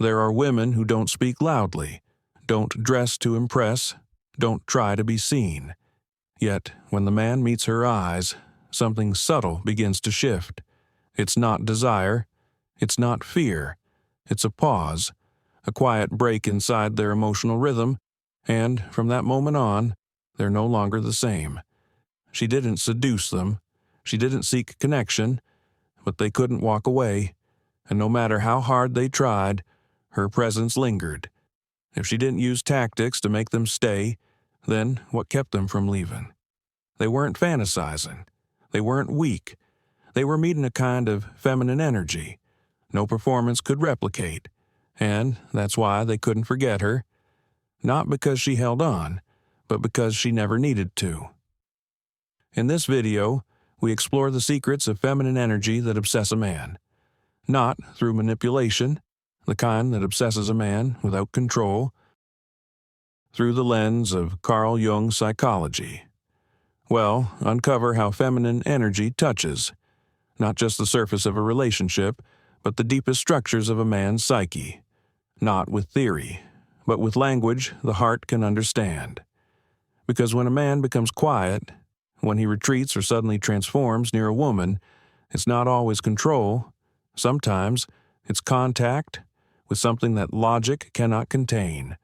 There are women who don't speak loudly, don't dress to impress, don't try to be seen. Yet, when the man meets her eyes, something subtle begins to shift. It's not desire, it's not fear, it's a pause, a quiet break inside their emotional rhythm, and from that moment on, they're no longer the same. She didn't seduce them, she didn't seek connection, but they couldn't walk away, and no matter how hard they tried, her presence lingered. If she didn't use tactics to make them stay, then what kept them from leaving? They weren't fantasizing. They weren't weak. They were meeting a kind of feminine energy no performance could replicate, and that's why they couldn't forget her. Not because she held on, but because she never needed to. In this video, we explore the secrets of feminine energy that obsess a man. Not through manipulation, the kind that obsesses a man without control, through the lens of Carl Jung psychology. We'll uncover how feminine energy touches, not just the surface of a relationship, but the deepest structures of a man's psyche. Not with theory, but with language the heart can understand. Because when a man becomes quiet, when he retreats or suddenly transforms near a woman, it's not always control. Sometimes it's contact with something that logic cannot contain.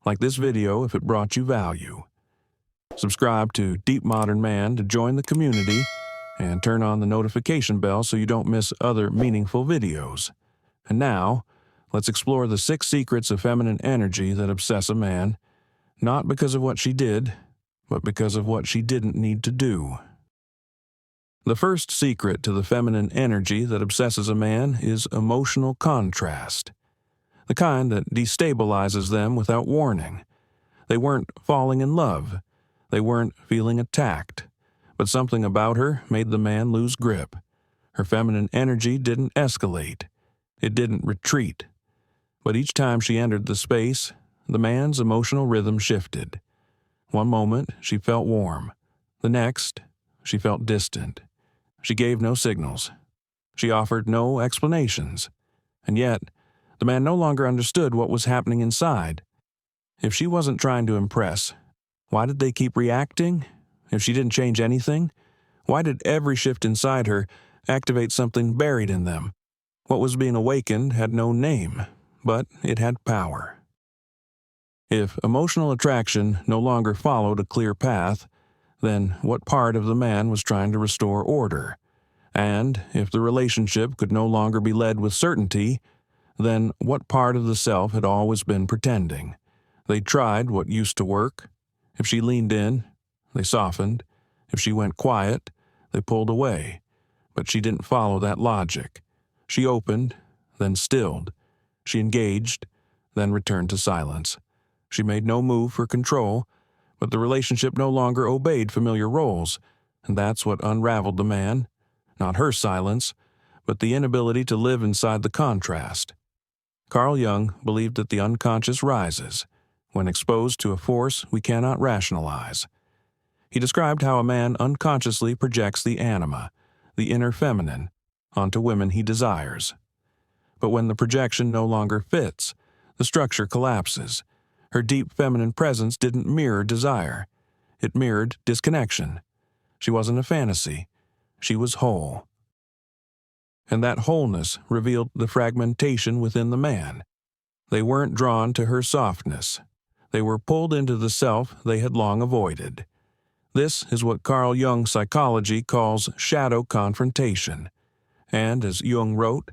Like this video if it brought you value. Subscribe to Deep Modern Man to join the community and turn on the notification bell so you don't miss other meaningful videos. And now, let's explore the 6 secrets of feminine energy that obsess a man, not because of what she did, but because of what she didn't need to do. The first secret to the feminine energy that obsesses a man is emotional contrast, the kind that destabilizes them without warning. They weren't falling in love. They weren't feeling attacked. But something about her made the man lose grip. Her feminine energy didn't escalate. It didn't retreat. But each time she entered the space, the man's emotional rhythm shifted. One moment, she felt warm. The next, she felt distant. She gave no signals. She offered no explanations. And yet, the man no longer understood what was happening inside. If she wasn't trying to impress, why did they keep reacting? If she didn't change anything, why did every shift inside her activate something buried in them? What was being awakened had no name, but it had power. If emotional attraction no longer followed a clear path, then what part of the man was trying to restore order? And if the relationship could no longer be led with certainty, then what part of the self had always been pretending? They tried what used to work. If she leaned in, they softened. If she went quiet, they pulled away. But she didn't follow that logic. She opened, then stilled. She engaged, then returned to silence. She made no move for control, but the relationship no longer obeyed familiar roles, and that's what unraveled the man. Not her silence, but the inability to live inside the contrast. Carl Jung believed that the unconscious rises when exposed to a force we cannot rationalize. He described how a man unconsciously projects the anima, the inner feminine, onto women he desires. But when the projection no longer fits, the structure collapses. Her deep feminine presence didn't mirror desire. It mirrored disconnection. She wasn't a fantasy. She was whole. And that wholeness revealed the fragmentation within the man. They weren't drawn to her softness. They were pulled into the self they had long avoided. This is what Carl Jung psychology calls shadow confrontation. And as Jung wrote,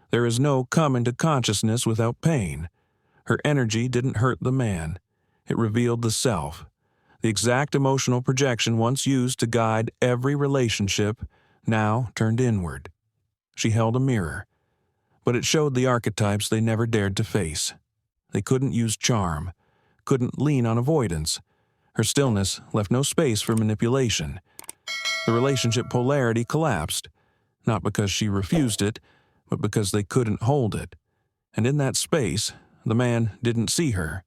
there is no coming to consciousness without pain. Her energy didn't hurt the man. It revealed the self. The exact emotional projection once used to guide every relationship now turned inward. She held a mirror, but it showed the archetypes they never dared to face. They couldn't use charm, couldn't lean on avoidance. Her stillness left no space for manipulation. The relationship polarity collapsed, not because she refused it, but because they couldn't hold it. And in that space, the man didn't see her.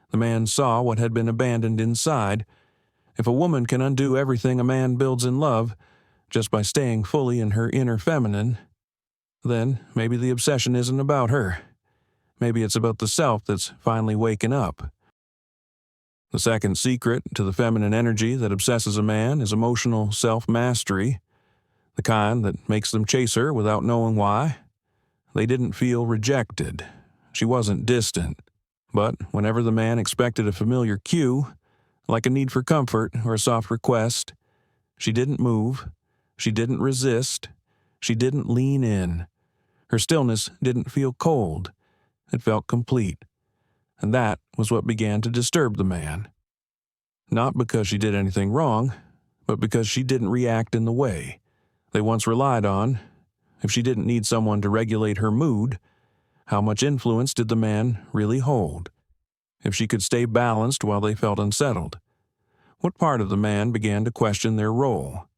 The man saw what had been abandoned inside. If a woman can undo everything a man builds in love just by staying fully in her inner feminine, then maybe the obsession isn't about her. Maybe it's about the self that's finally waking up. The second secret to the feminine energy that obsesses a man is emotional self-mastery, the kind that makes them chase her without knowing why. They didn't feel rejected. She wasn't distant. But whenever the man expected a familiar cue, like a need for comfort or a soft request, she didn't move. She didn't resist. She didn't lean in. Her stillness didn't feel cold. It felt complete. And that was what began to disturb the man. Not because she did anything wrong, but because she didn't react in the way they once relied on. If she didn't need someone to regulate her mood, how much influence did the man really hold? If she could stay balanced while they felt unsettled, what part of the man began to question their role?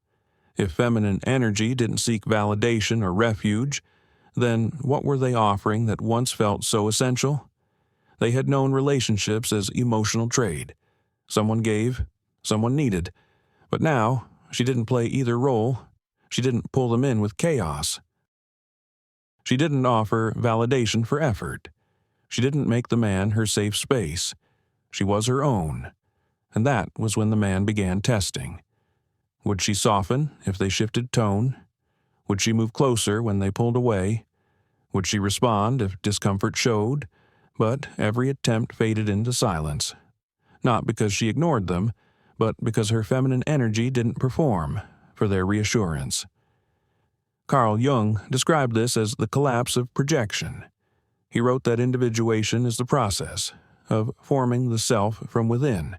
If feminine energy didn't seek validation or refuge, then what were they offering that once felt so essential? They had known relationships as emotional trade. Someone gave, someone needed. But now, she didn't play either role. She didn't pull them in with chaos. She didn't offer validation for effort. She didn't make the man her safe space. She was her own. And that was when the man began testing. Would she soften if they shifted tone? Would she move closer when they pulled away? Would she respond if discomfort showed? But every attempt faded into silence. Not because she ignored them, but because her feminine energy didn't perform for their reassurance. Carl Jung described this as the collapse of projection. He wrote that individuation is the process of forming the self from within,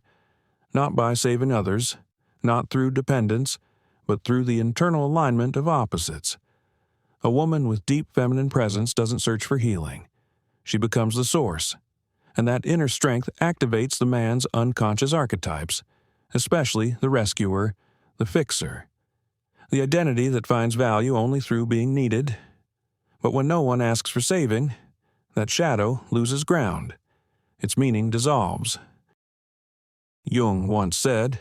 not by saving others, not through dependence, but through the internal alignment of opposites. A woman with deep feminine presence doesn't search for healing. She becomes the source, and that inner strength activates the man's unconscious archetypes, especially the rescuer, the fixer, the identity that finds value only through being needed. But when no one asks for saving, that shadow loses ground. Its meaning dissolves. Jung once said,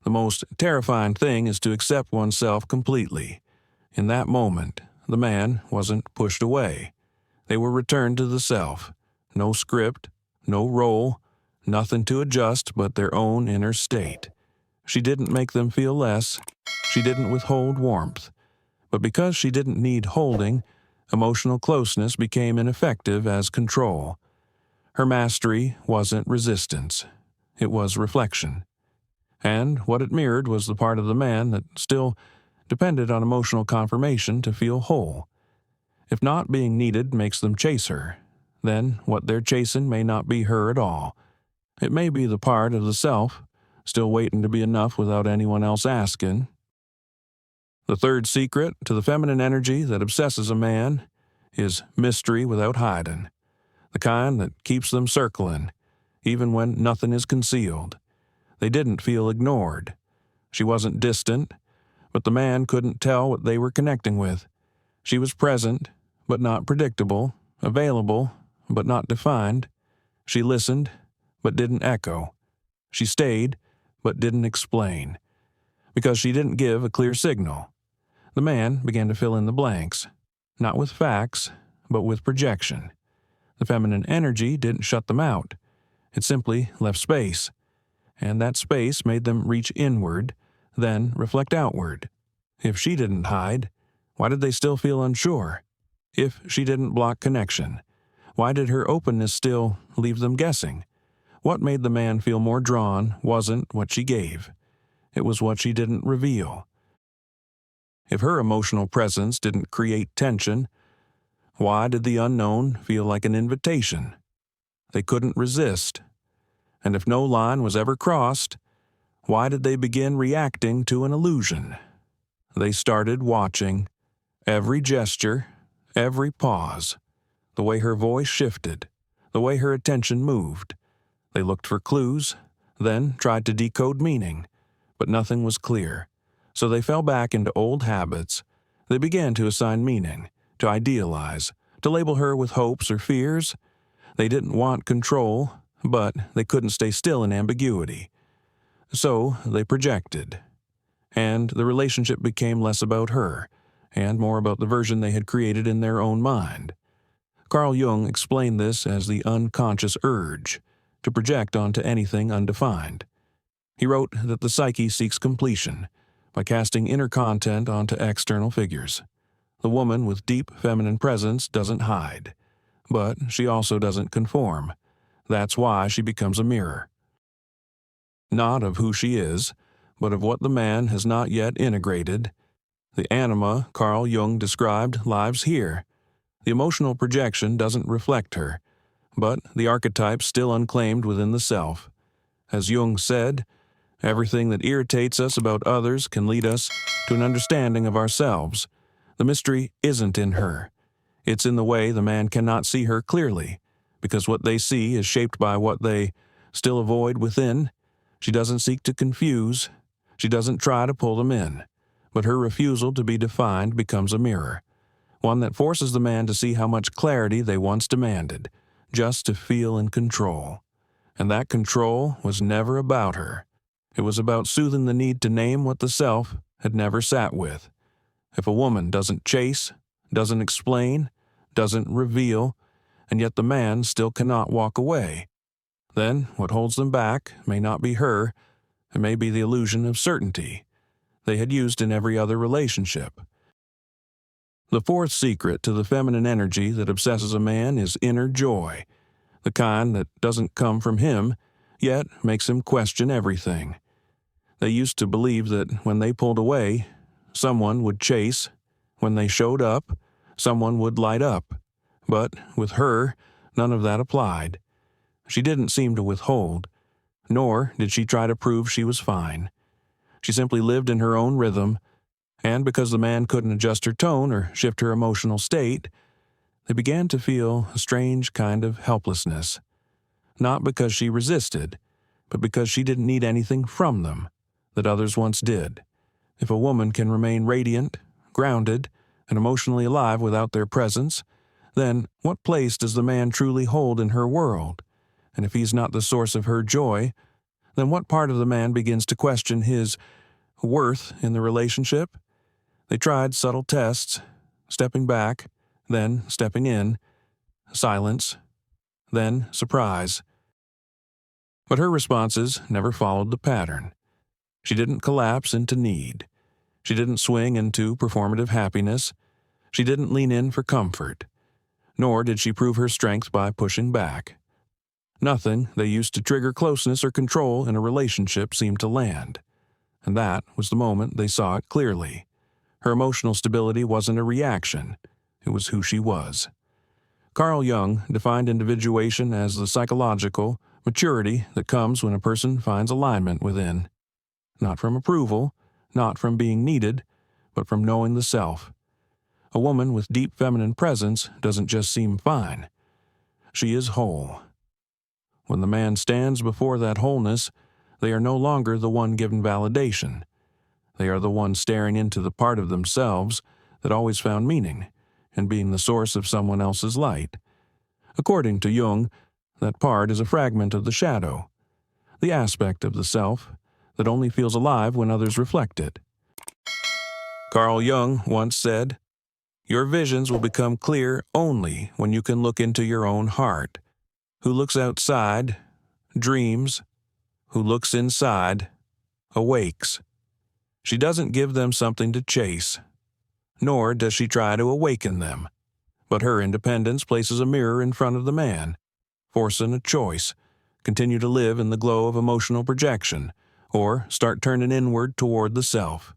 "The most terrifying thing is to accept oneself completely." In that moment, the man wasn't pushed away. They were returned to the self. No script, no role, nothing to adjust but their own inner state. She didn't make them feel less. She didn't withhold warmth. But because she didn't need holding, emotional closeness became ineffective as control. Her mastery wasn't resistance. It was reflection. And what it mirrored was the part of the man that still depended on emotional confirmation to feel whole. If not being needed makes them chase her, then what they're chasing may not be her at all. It may be the part of the self, still waiting to be enough without anyone else asking. The third secret to the feminine energy that obsesses a man is mystery without hiding, the kind that keeps them circling, even when nothing is concealed. They didn't feel ignored. She wasn't distant, but the man couldn't tell what they were connecting with. She was present, but not predictable, available, but not defined. She listened, but didn't echo. She stayed, but didn't explain. Because she didn't give a clear signal. The man began to fill in the blanks, not with facts, but with projection. The feminine energy didn't shut them out. It simply left space. And that space made them reach inward, then reflect outward. If she didn't hide, why did they still feel unsure? If she didn't block connection, why did her openness still leave them guessing? What made the man feel more drawn wasn't what she gave. It was what she didn't reveal. If her emotional presence didn't create tension, why did the unknown feel like an invitation? They couldn't resist. And if no line was ever crossed, why did they begin reacting to an illusion? They started watching every gesture, every pause, the way her voice shifted, the way her attention moved. They looked for clues, then tried to decode meaning, but nothing was clear. So they fell back into old habits. They began to assign meaning, to idealize, to label her with hopes or fears. They didn't want control, but they couldn't stay still in ambiguity. So they projected. And the relationship became less about her, and more about the version they had created in their own mind. Carl Jung explained this as the unconscious urge to project onto anything undefined. He wrote that the psyche seeks completion by casting inner content onto external figures. The woman with deep feminine presence doesn't hide, but she also doesn't conform. That's why she becomes a mirror. Not of who she is, but of what the man has not yet integrated. The anima Carl Jung described lives here. The emotional projection doesn't reflect her, but the archetypes still unclaimed within the self. As Jung said, everything that irritates us about others can lead us to an understanding of ourselves. The mystery isn't in her. It's in the way the man cannot see her clearly, because what they see is shaped by what they still avoid within. She doesn't seek to confuse. She doesn't try to pull them in. But her refusal to be defined becomes a mirror, one that forces the man to see how much clarity they once demanded, just to feel in control. And that control was never about her. It was about soothing the need to name what the self had never sat with. If a woman doesn't chase, doesn't explain, doesn't reveal, and yet the man still cannot walk away, then what holds them back may not be her, it may be the illusion of certainty they had used in every other relationship. The fourth secret to the feminine energy that obsesses a man is inner joy, the kind that doesn't come from him, yet makes him question everything. They used to believe that when they pulled away, someone would chase. When they showed up, someone would light up. But with her, none of that applied. She didn't seem to withhold, nor did she try to prove she was fine. She simply lived in her own rhythm, and because the man couldn't adjust her tone or shift her emotional state, they began to feel a strange kind of helplessness. Not because she resisted, but because she didn't need anything from them that others once did. If a woman can remain radiant, grounded, and emotionally alive without their presence, then what place does the man truly hold in her world? And if he's not the source of her joy, then what part of the man begins to question his worth in the relationship? They tried subtle tests, stepping back, then stepping in, silence, then surprise. But her responses never followed the pattern. She didn't collapse into need. She didn't swing into performative happiness. She didn't lean in for comfort. Nor did she prove her strength by pushing back. Nothing they used to trigger closeness or control in a relationship seemed to land. And that was the moment they saw it clearly. Her emotional stability wasn't a reaction. It was who she was. Carl Jung defined individuation as the psychological maturity that comes when a person finds alignment within. Not from approval, not from being needed, but from knowing the self. A woman with deep feminine presence doesn't just seem fine. She is whole. When the man stands before that wholeness, they are no longer the one given validation. They are the one staring into the part of themselves that always found meaning in being the source of someone else's light. According to Jung, that part is a fragment of the shadow, the aspect of the self that only feels alive when others reflect it. Carl Jung once said, "Your visions will become clear only when you can look into your own heart. Who looks outside, dreams. Who looks inside, awakes." She doesn't give them something to chase, nor does she try to awaken them. But her independence places a mirror in front of the man, forcing a choice: continue to live in the glow of emotional projection, or start turning inward toward the self.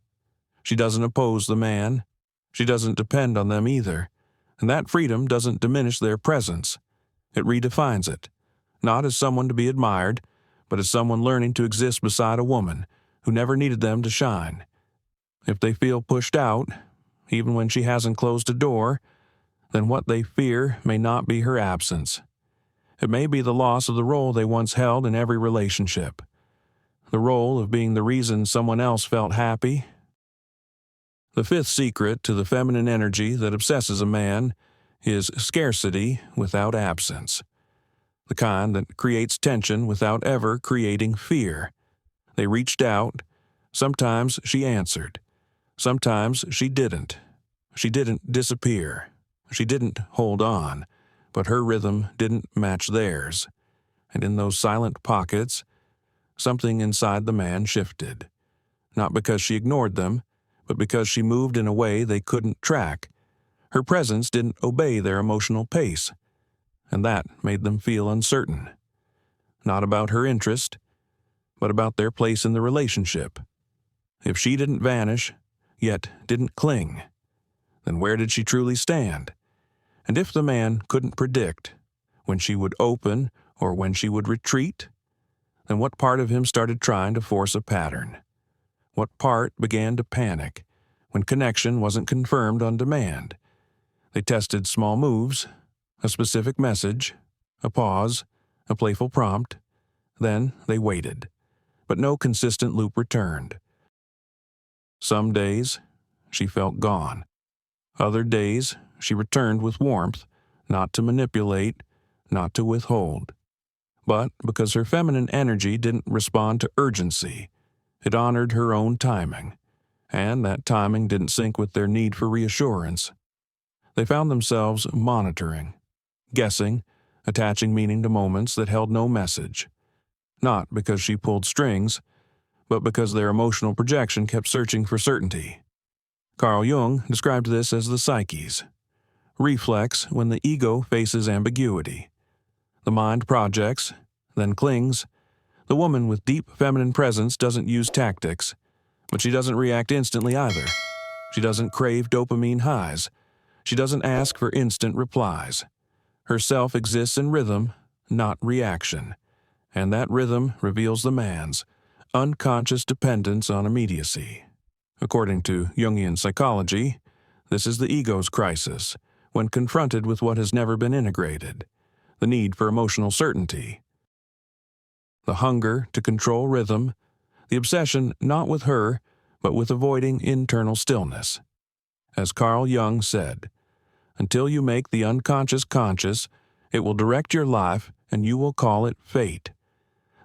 She doesn't oppose the man. She doesn't depend on them either. And that freedom doesn't diminish their presence. It redefines it, not as someone to be admired, but as someone learning to exist beside a woman who never needed them to shine. If they feel pushed out, even when she hasn't closed a door, then what they fear may not be her absence. It may be the loss of the role they once held in every relationship. The role of being the reason someone else felt happy. The fifth secret to the feminine energy that obsesses a man is scarcity without absence. The kind that creates tension without ever creating fear. They reached out. Sometimes she answered. Sometimes she didn't. She didn't disappear. She didn't hold on. but her rhythm didn't match theirs, and in those silent pockets, something inside the man shifted. Not because she ignored them, but because she moved in a way they couldn't track. Her presence didn't obey their emotional pace, and that made them feel uncertain. Not about her interest, but about their place in the relationship. If she didn't vanish, yet didn't cling, then where did she truly stand? And if the man couldn't predict when she would open or when she would retreat, then what part of him started trying to force a pattern? What part began to panic when connection wasn't confirmed on demand? They tested small moves, a specific message, a pause, a playful prompt. Then they waited, but no consistent loop returned. Some days, she felt gone. Other days, she returned with warmth, not to manipulate, not to withhold, but because her feminine energy didn't respond to urgency. It honored her own timing, and that timing didn't sync with their need for reassurance. They found themselves monitoring, guessing, attaching meaning to moments that held no message. Not because she pulled strings, but because their emotional projection kept searching for certainty. Carl Jung described this as the psyche's reflex when the ego faces ambiguity. The mind projects, then clings. The woman with deep feminine presence doesn't use tactics, but she doesn't react instantly either. She doesn't crave dopamine highs. She doesn't ask for instant replies. Her self exists in rhythm, not reaction, and that rhythm reveals the man's unconscious dependence on immediacy. According to Jungian psychology, this is the ego's crisis when confronted with what has never been integrated, the need for emotional certainty, the hunger to control rhythm, the obsession not with her, but with avoiding internal stillness. As Carl Jung said, until you make the unconscious conscious, it will direct your life and you will call it fate.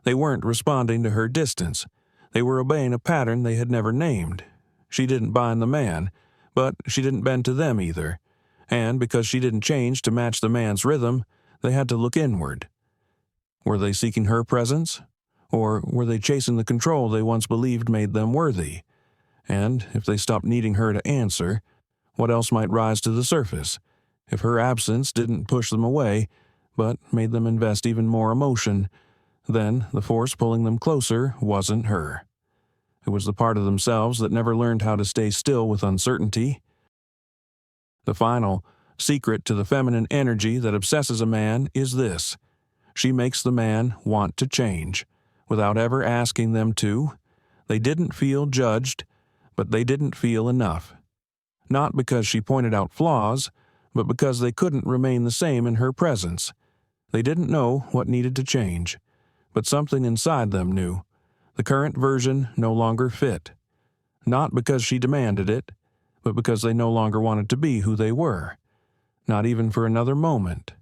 They weren't responding to her distance. They were obeying a pattern they had never named. She didn't bind the man, but she didn't bend to them either. And because she didn't change to match the man's rhythm, they had to look inward. Were they seeking her presence? Or were they chasing the control they once believed made them worthy? And if they stopped needing her to answer, what else might rise to the surface? If her absence didn't push them away, but made them invest even more emotion, then the force pulling them closer wasn't her. It was the part of themselves that never learned how to stay still with uncertainty. The final secret to the feminine energy that obsesses a man is this: she makes the man want to change, without ever asking them to. They didn't feel judged, but they didn't feel enough. Not because she pointed out flaws, but because they couldn't remain the same in her presence. They didn't know what needed to change, but something inside them knew. The current version no longer fit. Not because she demanded it, but because they no longer wanted to be who they were. Not even for another moment.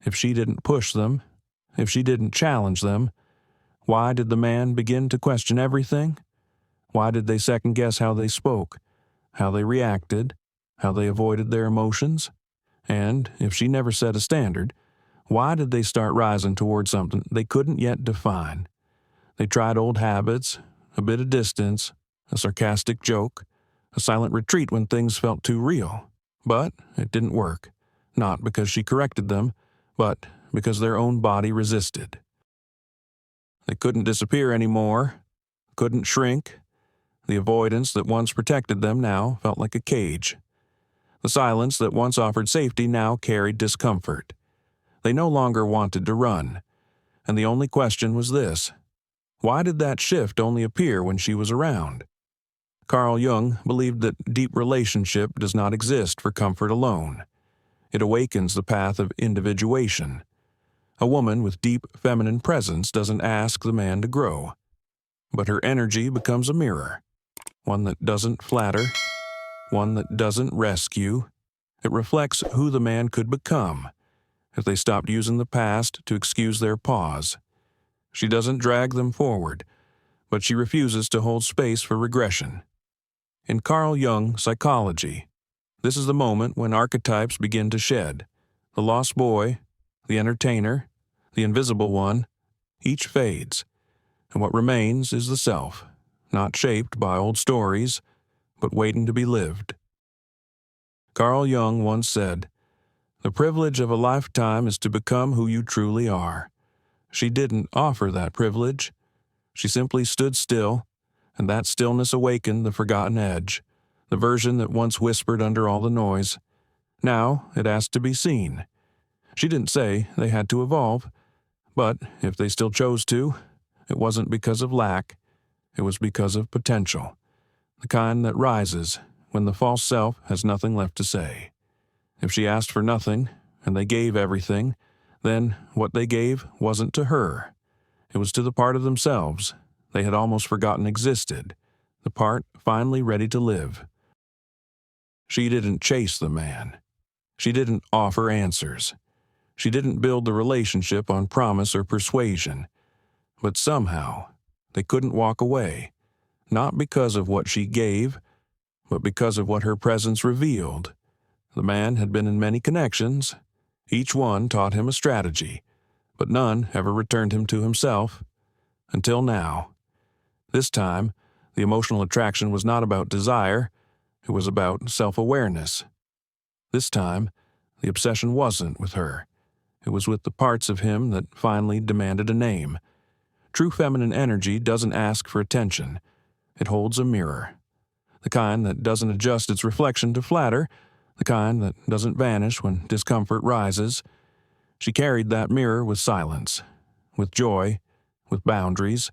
If she didn't push them, if she didn't challenge them, why did the man begin to question everything? Why did they second-guess how they spoke, how they reacted, how they avoided their emotions? And if she never set a standard, why did they start rising toward something they couldn't yet define? They tried old habits, a bit of distance, a sarcastic joke, a silent retreat when things felt too real. But it didn't work, not because she corrected them, but because their own body resisted. They couldn't disappear anymore, couldn't shrink. The avoidance that once protected them now felt like a cage. The silence that once offered safety now carried discomfort. They no longer wanted to run, and the only question was this: why did that shift only appear when she was around? Carl Jung believed that deep relationship does not exist for comfort alone. It awakens the path of individuation. A woman with deep feminine presence doesn't ask the man to grow, but her energy becomes a mirror, one that doesn't flatter, one that doesn't rescue. It reflects who the man could become if they stopped using the past to excuse their pause. She doesn't drag them forward, but she refuses to hold space for regression. In Carl Jung psychology, this is the moment when archetypes begin to shed. The lost boy, the entertainer, the invisible one, each fades, and what remains is the self, not shaped by old stories, but waiting to be lived. Carl Jung once said, "The privilege of a lifetime is to become who you truly are." She didn't offer that privilege. She simply stood still, and that stillness awakened the forgotten edge, the version that once whispered under all the noise. Now it asked to be seen. She didn't say they had to evolve, but if they still chose to, it wasn't because of lack, it was because of potential, the kind that rises when the false self has nothing left to say. If she asked for nothing, and they gave everything, then what they gave wasn't to her. It was to the part of themselves they had almost forgotten existed, the part finally ready to live. She didn't chase the man. She didn't offer answers. She didn't build the relationship on promise or persuasion. But somehow, they couldn't walk away, not because of what she gave, but because of what her presence revealed. The man had been in many connections. Each one taught him a strategy, but none ever returned him to himself. Until now. This time, the emotional attraction was not about desire, it was about self-awareness. This time, the obsession wasn't with her. It was with the parts of him that finally demanded a name. True feminine energy doesn't ask for attention. It holds a mirror. The kind that doesn't adjust its reflection to flatter, the kind that doesn't vanish when discomfort rises. She carried that mirror with silence, with joy, with boundaries,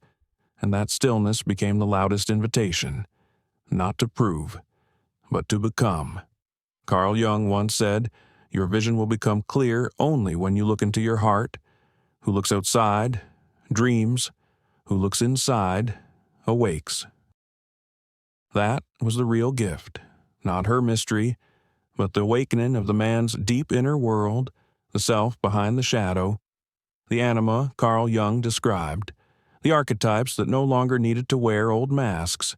and that stillness became the loudest invitation, not to prove, but to become. Carl Jung once said, "Your vision will become clear only when you look into your heart. Who looks outside, dreams. Who looks inside, awakes." That was the real gift, not her mystery, but the awakening of the man's deep inner world, the self behind the shadow, the anima Carl Jung described, the archetypes that no longer needed to wear old masks.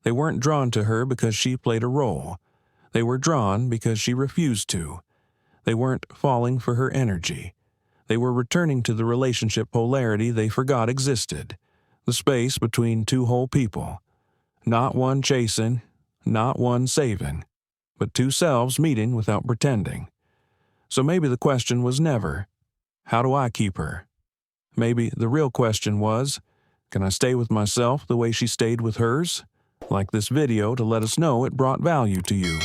They weren't drawn to her because she played a role. They were drawn because she refused to. They weren't falling for her energy. They were returning to the relationship polarity they forgot existed, the space between two whole people. Not one chasing, not one saving, but two selves meeting without pretending. So maybe the question was never, how do I keep her? Maybe the real question was, can I stay with myself the way she stayed with hers? Like this video to let us know it brought value to you.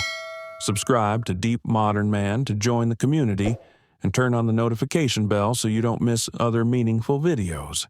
Subscribe to Deep Modern Man to join the community and turn on the notification bell so you don't miss other meaningful videos.